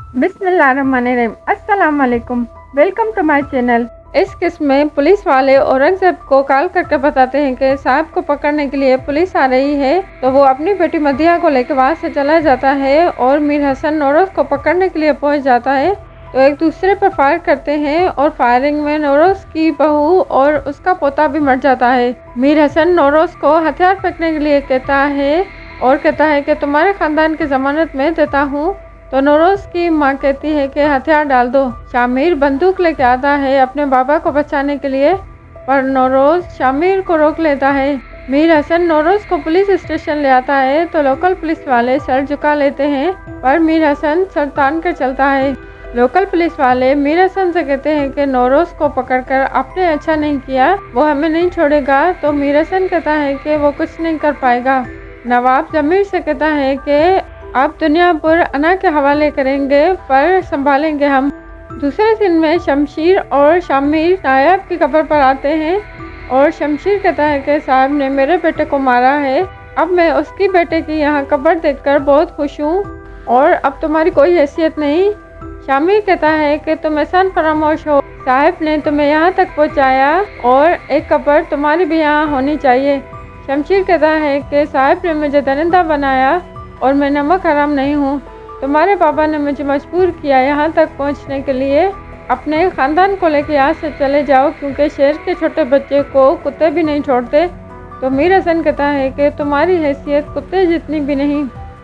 बिस्मिल्लाहिर्रहमानिर्रहीम। अस्सलाम वालेकुम, वेलकम टू माय चैनल। इस किस्म में पुलिस वाले औरंगजेब को कॉल करके बताते हैं कि साहब को पकड़ने के लिए पुलिस आ रही है। तो वो अपनी बेटी मदिया को लेकर वहाँ से चला जाता है और मीर हसन नौरोज़ को पकड़ने के लिए पहुँच जाता है। तो एक दूसरे पर फायर करते हैं और फायरिंग में नौरोज़ की बहू और उसका पोता भी मर जाता है। मीर हसन नौरोज़ को हथियार फेंकने के लिए कहता है और कहता है कि तुम्हारे ख़ानदान की ज़मानत मैं देता हूँ। तो नौरोज़ की माँ कहती है कि हथियार डाल दो। शामिर बंदूक लेके आता है अपने बाबा को बचाने के लिए, पर नौरोज़ शामिर को रोक लेता है। मीर हसन नौरोज़ को पुलिस स्टेशन ले आता है तो लोकल पुलिस वाले सर झुका लेते हैं, पर मीर हसन सर तान कर चलता है। लोकल पुलिस वाले मीर हसन से कहते हैं कि नौरोज़ को पकड़कर आपने अच्छा नहीं किया, वो हमें नहीं छोड़ेगा। तो मीर हसन कहता है कि वो कुछ नहीं कर पाएगा। नवाब जमीर से कहता है कि आप दुनिया पर अना के हवाले करेंगे, पर संभालेंगे हम। दूसरे दिन में शमशीर और शामिर नायाब की कब्र पर आते हैं और शमशीर कहता है कि साहब ने मेरे बेटे को मारा है, अब मैं उसकी बेटे की यहाँ कब्र देखकर बहुत खुश हूँ और अब तुम्हारी कोई हैसियत नहीं। शामिर कहता है कि तुम एहसान फरामोश हो, साहब ने तुम्हें यहाँ तक पहुँचाया और एक कब्र तुम्हारी भी यहाँ होनी चाहिए। शमशीर कहता है कि साहब ने मुझे दरिंदा बनाया और मैं नमक हराम नहीं हूँ। तुम्हारे बाबा ने मुझे मजबूर किया यहाँ तक पहुँचने के लिए। अपने ख़ानदान को लेकर यहाँ से चले जाओ, क्योंकि शेर के छोटे बच्चे को कुत्ते भी नहीं छोड़ते। तो मीर हसन कहता है कि तुम्हारी हैसियत कुत्ते जितनी भी नहीं।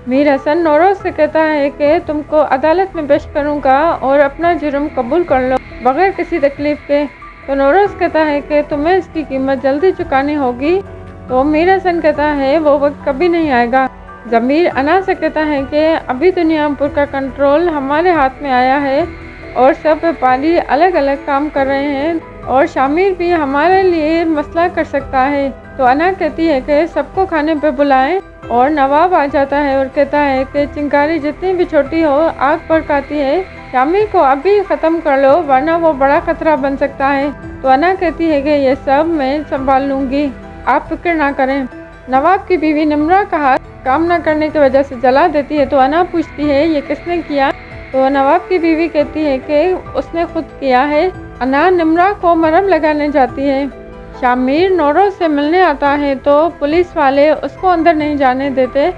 मीर हसन नौरोज़ से कहता है कि तुमको अदालत में पेश करूँगा और अपना जुर्म कबूल कर लो बग़ैर किसी तकलीफ़ के। तो नौरोज़ कहता है कि तुम्हें इसकी कीमत जल्दी चुकानी होगी। तो मीर हसन कहता है वो वक्त कभी नहीं आएगा। ज़मीर अना से कहता है कि अभी दुनियापुर का कंट्रोल हमारे हाथ में आया है और सब व्यापारी अलग अलग काम कर रहे हैं और शामिर भी हमारे लिए मसला कर सकता है। तो अना कहती है कि सबको खाने पे बुलाएं और नवाब आ जाता है और कहता है कि चिंगारी जितनी भी छोटी हो आग भड़काती है, शामिर को अभी ख़त्म कर लो वरना वो बड़ा ख़तरा बन सकता है। तो अना कहती है कि ये सब मैं संभाल लूँगी, आप फिक्र ना करें। नवाब की बीवी निम्रा का हाथ काम न करने की वजह से जला देती है। तो अना पूछती है ये किसने किया। तो नवाब की बीवी कहती है कि उसने खुद किया है। अना निम्रा को मरहम लगाने जाती है। शामिर नौरोज़ से मिलने आता है तो पुलिस वाले उसको अंदर नहीं जाने देते।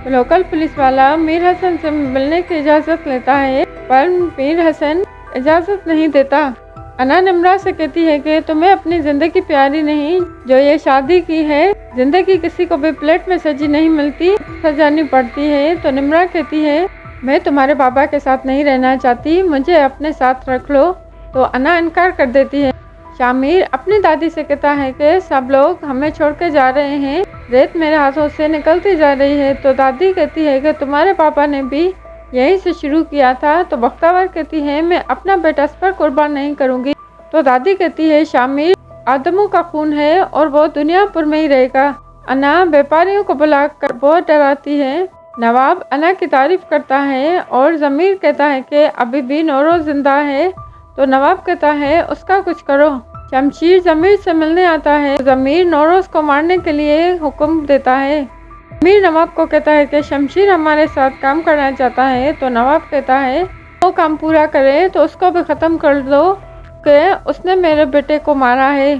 लोकल पुलिस वाला मीर हसन से मिलने की इजाज़त लेता है, पर मीर हसन इजाज़त नहीं देता। अना निम्रा से कहती है कि तुम्हें अपनी ज़िंदगी प्यारी नहीं जो ये शादी की है। ज़िंदगी किसी को भी प्लेट में सजी नहीं मिलती, सजानी पड़ती है। तो निम्रा कहती है मैं तुम्हारे बाबा के साथ नहीं रहना चाहती, मुझे अपने साथ रख लो। तो अना इनकार कर देती है। शामिर अपनी दादी से कहता है कि सब लोग हमें छोड़ के जा रहे हैं, रेत मेरे हाथों से निकलती जा रही है। तो दादी कहती है कि तुम्हारे पापा ने भी यहीं से शुरू किया था। तो बख्तावर कहती है मैं अपना बेटा इस पर कुर्बान नहीं करूँगी। तो दादी कहती है शामिर आदमों का खून है और वो दुनियापुर में ही रहेगा। अना व्यापारियों को बुलाकर बहुत डराती है। नवाब अना की तारीफ करता है और ज़मीर कहता है कि अभी भी नौरोज़ जिंदा है। तो नवाब कहता है उसका कुछ करो। शमशीर ज़मीर से मिलने आता है। ज़मीर नौरोज़ को मारने के लिए हुक्म देता है। ज़मीर नवाब को कहता है कि शमशीर हमारे साथ काम करना चाहता है। तो नवाब कहता है वो काम पूरा करे तो उसको भी ख़त्म कर दो कि उसने मेरे बेटे को मारा है।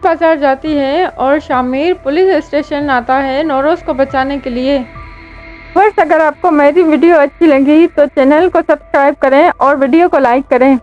बाजार जाती है और शामिर पुलिस स्टेशन आता है नौरोज़ को बचाने के लिए। बस अगर आपको मेरी वीडियो अच्छी लगी तो चैनल को सब्सक्राइब करें और वीडियो को लाइक करें।